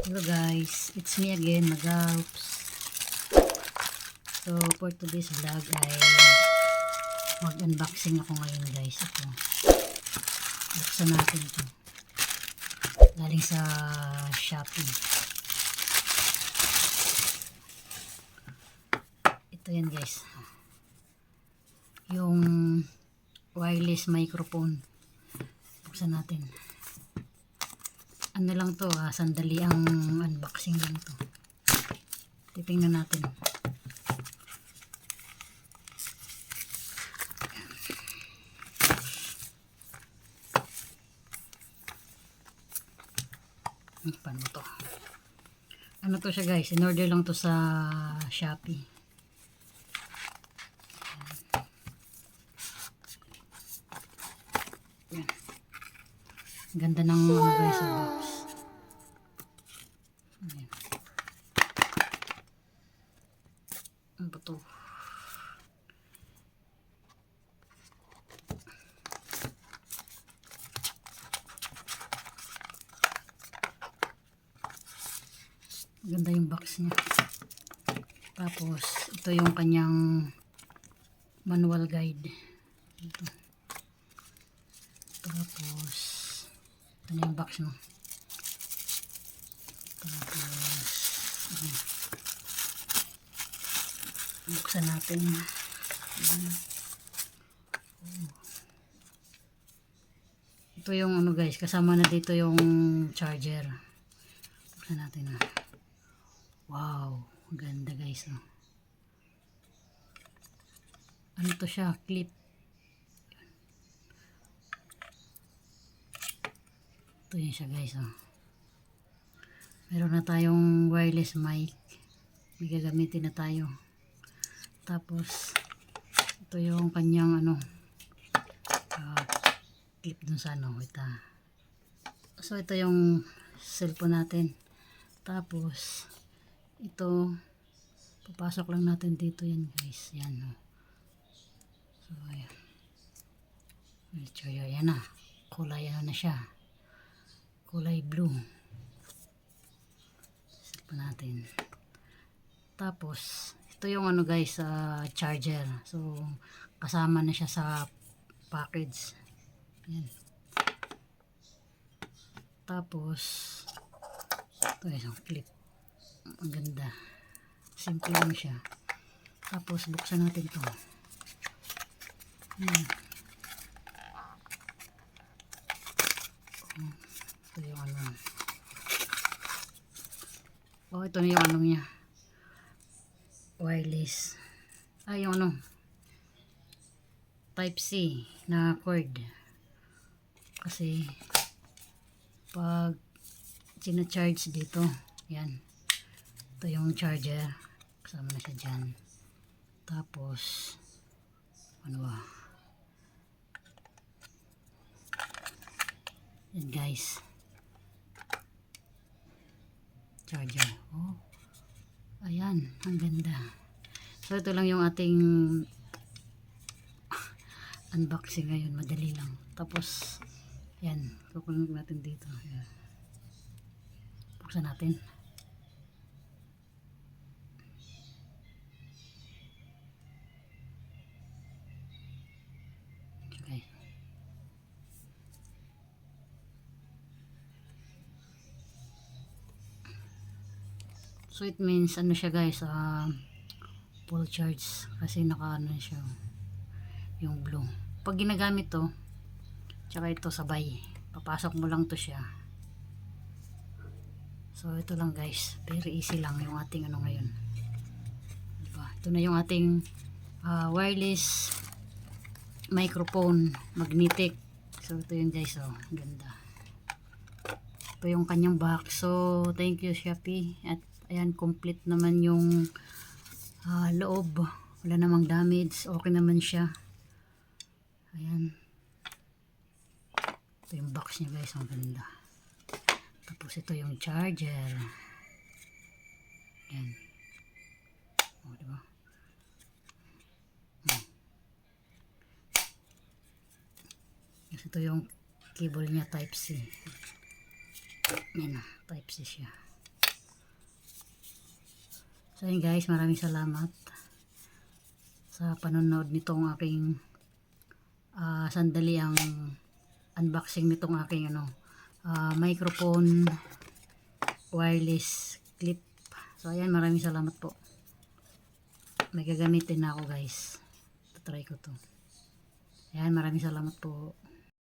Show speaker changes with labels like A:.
A: Hello guys, it's me again, Magalps. So for today's vlog ay mag-unboxing ako ngayon guys. Ito, buksan natin ito. Galing sa Shopee. Ito yan guys. Yung wireless microphone. Buksan natin. Ano lang to, sandali ang unboxing lang to. Titingnan natin. Paano to? Ano to siya guys? In order lang to sa Shopee. Yan. Ganda ng ano guys sa box. Ayan. Ano ba to? Ganda yung box niya. Tapos ito yung kanyang manual guide. Ito. Tapos ito na yung box no. Tapos buksan natin. Ito yung ano guys, kasama na dito yung charger. Buksan natin na. Wow, ganda guys. Oh. Ano to siya? Clip. Ito yun siya guys. Oh. Meron na tayong wireless mic. May gagamitin na tayo. Tapos ito yung kanyang ano clip dun sa ano. So ito yung cellphone natin. Tapos ito papasok lang natin dito yan guys. Yan no. So ayan. Yan na. Kulay ano na siya. Kulay blue. Natin. Tapos ito yung ano guys charger. So kasama na siya sa package. Yan. Tapos ito yung clip. Ang ganda. Simple lang siya. Tapos buksan natin ito. Yan. Ito yung ano. Oh, ito na yung ano niya. Wireless. Yung ano. Type C na cord. Kasi pag sina-charge dito, yan. Ito yung charger. Kasama na siya dyan. Tapos ano ba? Yan guys. Charger. Oh. Ayan, ang ganda. So ito lang yung ating unboxing ngayon, madali lang. Tapos yan, kukunin natin dito. Ayan. Buksan natin. Okay. So it means ano siya guys, full charge kasi naka ano siya yung blue. Pag ginagamit to, tsaka ito sabay, papasok mo lang to siya. So ito lang guys, very easy lang yung ating ano ngayon. Diba? Ito na yung ating wireless microphone, magnetic. So ito yun guys, oh, ganda. Ito yung kanyang box. So thank you Shopee. At ayan, complete naman yung loob. Wala namang damage. Okay naman siya. Ayan. Ito yung box niya guys. Ang ganda. Tapos ito yung charger. Ayan. O, diba? Kasi ito yung cable niya type C. Ayan, type C siya. So yun guys, maraming salamat sa panonood nitong aking sandali ang unboxing nitong aking microphone wireless clip. So ayan, maraming salamat po. May gagamitin na ako guys. Try ko to. Ayan, maraming salamat po.